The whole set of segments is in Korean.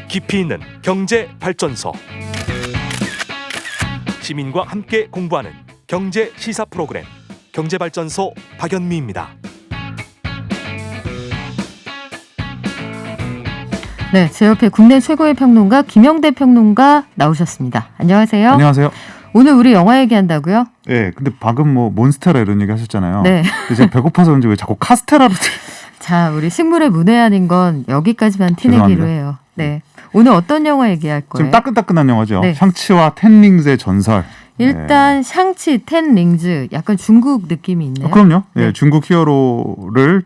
깊이 있는 경제 발전소. 시민과 함께 공부하는 경제 시사 프로그램 경제발전소 박연미입니다. 네, 제 옆에 국내 최고의 평론가 김영대 평론가 나오셨습니다. 안녕하세요. 안녕하세요. 오늘 우리 영화 얘기한다고요? 네, 근데 방금 뭐 몬스테라 이런 얘기 하셨잖아요. 네. 근데 제가 배고파서 그런지 왜 자꾸 카스테라로 자, 우리 식물의 문외한인 건 여기까지만 티내기로 죄송합니다. 해요. 네. 오늘 어떤 영화 얘기할 거예요? 지금 따끈따끈한 영화죠. 네. 샹치와 텐링즈의 전설. 일단 샹치, 텐 링즈 약간 중국 느낌이 있네요. 그럼요. 네. 예, 중국 히어로를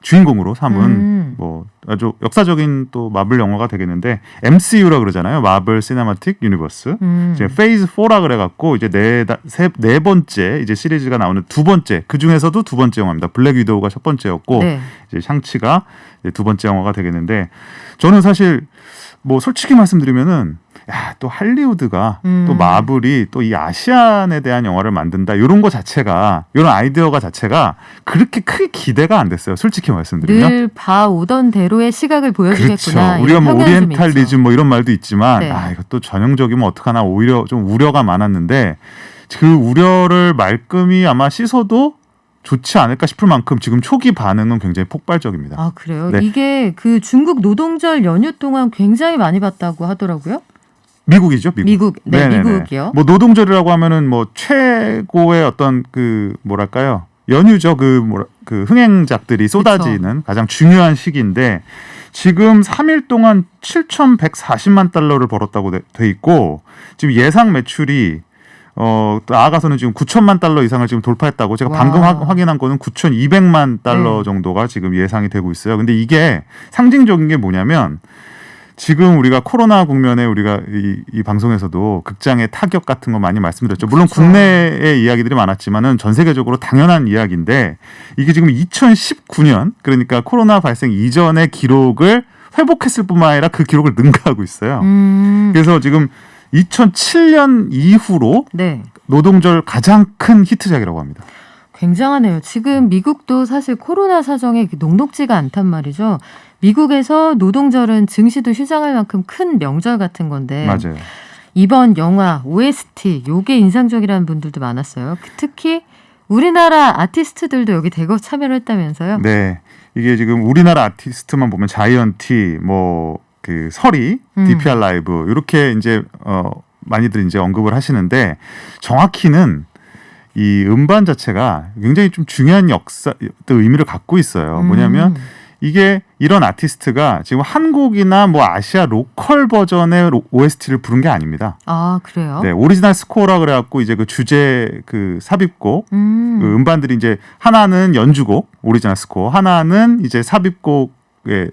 주인공으로 삼은 뭐 아주 역사적인 또 마블 영화가 되겠는데 MCU라 그러잖아요. 마블 시네마틱 유니버스. 이제 페이즈 4라 그래갖고 이제 네 번째 이제 시리즈가 나오는 두 번째, 그 중에서도 두 번째 영화입니다. 블랙 위도우가 첫 번째였고 네. 이제 샹치가 이제 두 번째 영화가 되겠는데, 저는 사실 뭐 솔직히 말씀드리면은 또 할리우드가 또 마블이 또 이 아시안에 대한 영화를 만든다, 이런 거 자체가, 이런 아이디어가 자체가 그렇게 크게 기대가 안 됐어요. 솔직히 말씀드리면. 늘 봐오던 대로의 시각을 보여주겠구나. 그렇죠. 우리가 뭐 이런 편견이 좀 있죠. 오리엔탈리즘 뭐 이런 말도 있지만 네. 이것도 전형적이면 어떡하나, 오히려 좀 우려가 많았는데 그 우려를 말끔히 아마 씻어도 좋지 않을까 싶을 만큼 지금 초기 반응은 굉장히 폭발적입니다. 아, 그래요? 네. 이게 그 중국 노동절 연휴 동안 굉장히 많이 봤다고 하더라고요. 미국이죠, 미국. 네, 네네네. 미국이요. 뭐 노동절이라고 하면은 뭐 최고의 어떤 그 뭐랄까요, 연휴죠. 그 흥행작들이 쏟아지는 가장 중요한 시기인데, 지금 3일 동안 7,140만 달러를 벌었다고 돼 있고, 지금 예상 매출이 나아가서는 지금 9천만 달러 이상을 지금 돌파했다고, 제가 와. 방금 확인한 거는 9,200만 달러 네. 정도가 지금 예상이 되고 있어요. 근데 이게 상징적인 게 뭐냐면, 지금 우리가 코로나 국면에 우리가 이 방송에서도 극장의 타격 같은 거 많이 말씀드렸죠. 물론 그렇죠. 국내의 이야기들이 많았지만은 전 세계적으로 당연한 이야기인데, 이게 지금 2019년, 그러니까 코로나 발생 이전의 기록을 회복했을 뿐만 아니라 그 기록을 능가하고 있어요. 그래서 지금 2007년 이후로 네. 노동절 가장 큰 히트작이라고 합니다. 굉장하네요. 지금 미국도 사실 코로나 사정에 녹록지가 않단 말이죠. 미국에서 노동절은 증시도 휴장할 만큼 큰 명절 같은 건데, 맞아요. 이번 영화 OST 요게 인상적이라는 분들도 많았어요. 특히 우리나라 아티스트들도 여기 대거 참여를 했다면서요? 네, 이게 지금 우리나라 아티스트만 보면 자이언티, 뭐 그 설이, DPR 라이브 이렇게 이제 많이들 이제 언급을 하시는데, 정확히는 이 음반 자체가 굉장히 좀 중요한 역사 또 의미를 갖고 있어요. 뭐냐면 이게 이런 아티스트가 지금 한국이나 뭐 아시아 로컬 버전의 OST를 부른 게 아닙니다. 아, 그래요? 네, 오리지널 스코어라 그래갖고 이제 그 주제 그 삽입곡, 그 음반들이 이제 하나는 연주곡 오리지널 스코어, 하나는 이제 삽입곡 그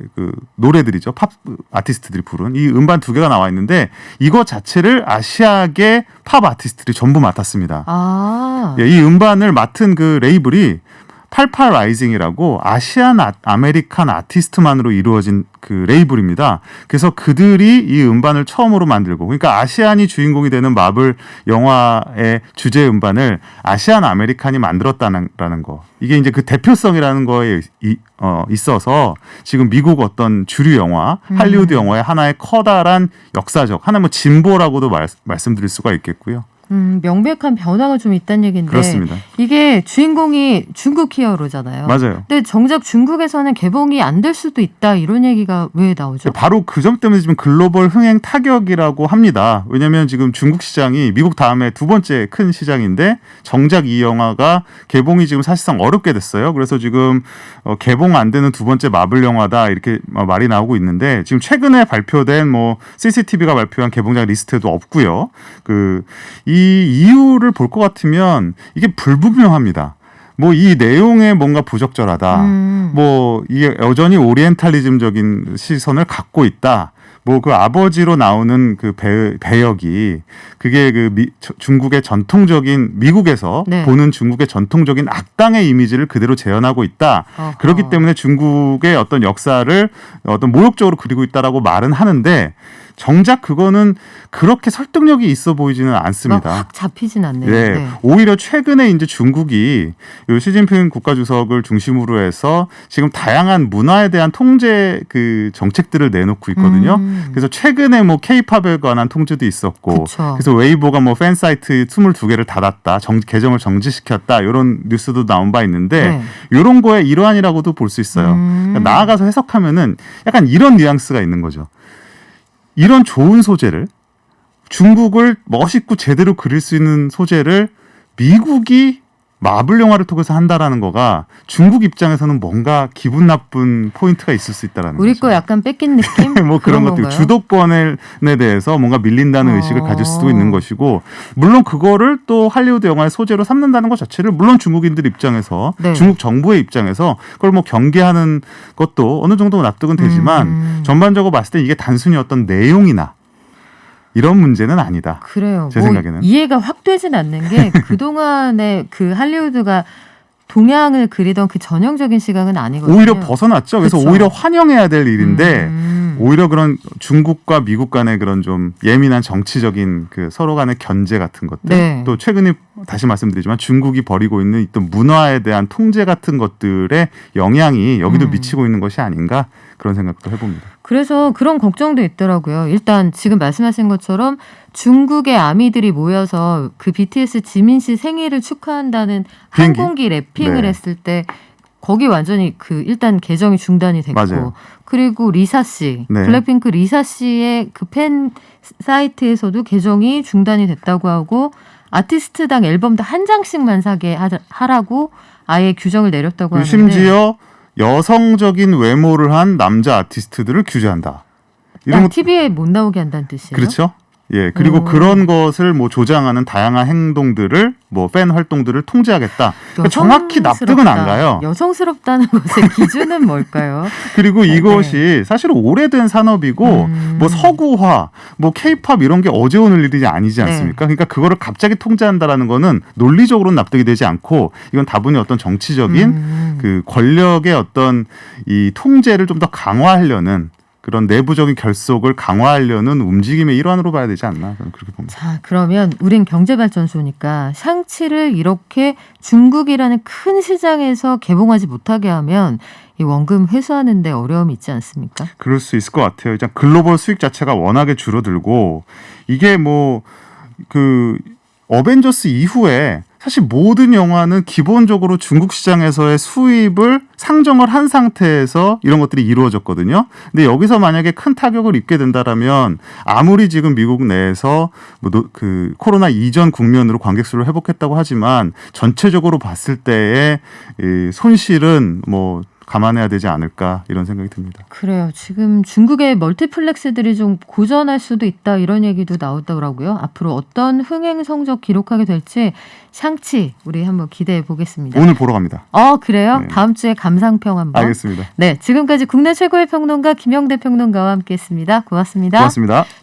노래들이죠. 팝 아티스트들이 부른 이 음반 두 개가 나와 있는데, 이거 자체를 아시아계 팝 아티스트들이 전부 맡았습니다. 아, 이 음반을 맡은 그 레이블이 88 라이징이라고 아시안 아메리칸 아티스트만으로 이루어진 그 레이블입니다. 그래서 그들이 이 음반을 처음으로 만들고, 그러니까 아시안이 주인공이 되는 마블 영화의 주제 음반을 아시안 아메리칸이 만들었다는 거. 이게 이제 그 대표성이라는 거에 있어서 지금 미국 어떤 주류 영화, 할리우드 영화의 하나의 커다란 역사적, 하나의 뭐 진보라고도 말씀드릴 수가 있겠고요. 명백한 변화가 좀 있다는 얘기인데, 그렇습니다. 이게 주인공이 중국 히어로잖아요. 맞아요. 근데 정작 중국에서는 개봉이 안 될 수도 있다, 이런 얘기가 왜 나오죠? 바로 그 점 때문에 지금 글로벌 흥행 타격이라고 합니다. 왜냐하면 지금 중국 시장이 미국 다음에 두 번째 큰 시장인데, 정작 이 영화가 개봉이 지금 사실상 어렵게 됐어요. 그래서 지금 개봉 안 되는 두 번째 마블 영화다, 이렇게 말이 나오고 있는데, 지금 최근에 발표된 뭐 CCTV가 발표한 개봉작 리스트에도 없고요. 이 이유를 볼 것 같으면 이게 불분명합니다. 뭐 이 내용에 뭔가 부적절하다. 뭐 이게 여전히 오리엔탈리즘적인 시선을 갖고 있다. 뭐 그 아버지로 나오는 그 배역이 그게 중국의 전통적인, 미국에서 네. 보는 중국의 전통적인 악당의 이미지를 그대로 재현하고 있다. 어허. 그렇기 때문에 중국의 어떤 역사를 어떤 모욕적으로 그리고 있다라고 말은 하는데, 정작 그거는 그렇게 설득력이 있어 보이지는 않습니다. 확 잡히진 않네요. 네, 네. 오히려 최근에 이제 중국이 요 시진핑 국가주석을 중심으로 해서 지금 다양한 문화에 대한 통제 그 정책들을 내놓고 있거든요. 그래서 최근에 뭐 K-팝에 관한 통제도 있었고, 그쵸. 그래서 웨이보가 뭐 팬 사이트 22개를 닫았다, 계정을 정지시켰다 이런 뉴스도 나온 바 있는데 네. 이런 거에 일환이라고도 볼 수 있어요. 그러니까 나아가서 해석하면은 약간 이런 뉘앙스가 있는 거죠. 이런 좋은 소재를 중국을 멋있고 제대로 그릴 수 있는 소재를 미국이 마블 영화를 통해서 한다라는 거가 중국 입장에서는 뭔가 기분 나쁜 포인트가 있을 수 있다라는 우리 거죠. 거 약간 뺏긴 느낌? 뭐 그런 것들 건가요? 주도권에 대해서 뭔가 밀린다는 의식을 가질 수도 있는 것이고, 물론 그거를 또 할리우드 영화의 소재로 삼는다는 것 자체를 물론 중국인들 입장에서 네. 중국 정부의 입장에서 그걸 뭐 경계하는 것도 어느 정도 납득은 되지만 전반적으로 봤을 때 이게 단순히 어떤 내용이나 이런 문제는 아니다. 그래요. 제 생각에는. 이해가 확 되진 않는 게 그동안에 그 할리우드가 동양을 그리던 그 전형적인 시각은 아니거든요. 오히려 벗어났죠. 그래서 그쵸. 오히려 환영해야 될 일인데 오히려 그런 중국과 미국 간의 그런 좀 예민한 정치적인 그 서로 간의 견제 같은 것들, 네. 또 최근에 다시 말씀드리지만 중국이 벌이고 있는 어떤 문화에 대한 통제 같은 것들의 영향이 여기도 미치고 있는 것이 아닌가 그런 생각도 해봅니다. 그래서 그런 걱정도 있더라고요. 일단 지금 말씀하신 것처럼 중국의 아미들이 모여서 그 BTS 지민 씨 생일을 축하한다는 비행기? 항공기 랩핑을 네. 했을 때 거기 완전히 그 일단 계정이 중단이 됐고, 맞아요. 그리고 리사 씨, 네. 블랙핑크 리사 씨의 그 팬 사이트에서도 계정이 중단이 됐다고 하고, 아티스트당 앨범도 한 장씩만 사게 하라고 아예 규정을 내렸다고 하는데, 심지어 여성적인 외모를 한 남자 아티스트들을 규제한다. 이런 것 TV에 못 나오게 한다는 뜻이에요. 그렇죠. 예, 그리고 그런 것을 뭐 조장하는 다양한 행동들을 뭐 팬 활동들을 통제하겠다. 그러니까 정확히 납득은 안 가요. 여성스럽다는 것의 기준은 뭘까요? 그리고 네. 이것이 사실 오래된 산업이고 뭐 서구화, 뭐 케이팝 이런 게 어제 오늘 일이 아니지 않습니까? 그러니까 그거를 갑자기 통제한다라는 거는 논리적으로는 납득이 되지 않고, 이건 다분히 어떤 정치적인 그 권력의 어떤 이 통제를 좀 더 강화하려는 그런 내부적인 결속을 강화하려는 움직임의 일환으로 봐야 되지 않나, 저는 그렇게 봅니다. 자, 그러면 우린 경제발전소니까 샹치를 이렇게 중국이라는 큰 시장에서 개봉하지 못하게 하면 이 원금 회수하는 데 어려움이 있지 않습니까? 그럴 수 있을 것 같아요. 일단 글로벌 수익 자체가 워낙에 줄어들고, 이게 뭐 그 어벤져스 이후에 사실 모든 영화는 기본적으로 중국 시장에서의 수입을 상정을 한 상태에서 이런 것들이 이루어졌거든요. 근데 여기서 만약에 큰 타격을 입게 된다라면 아무리 지금 미국 내에서 그 코로나 이전 국면으로 관객 수를 회복했다고 하지만 전체적으로 봤을 때의 이 손실은 뭐 감안해야 되지 않을까, 이런 생각이 듭니다. 그래요. 지금 중국의 멀티플렉스들이 좀 고전할 수도 있다, 이런 얘기도 나오더라고요. 앞으로 어떤 흥행 성적 기록하게 될지 샹치 우리 한번 기대해 보겠습니다. 오늘 보러 갑니다. 그래요? 네. 다음 주에 감상평 한번. 알겠습니다. 네, 지금까지 국내 최고의 평론가 김영대 평론가와 함께했습니다. 고맙습니다. 고맙습니다.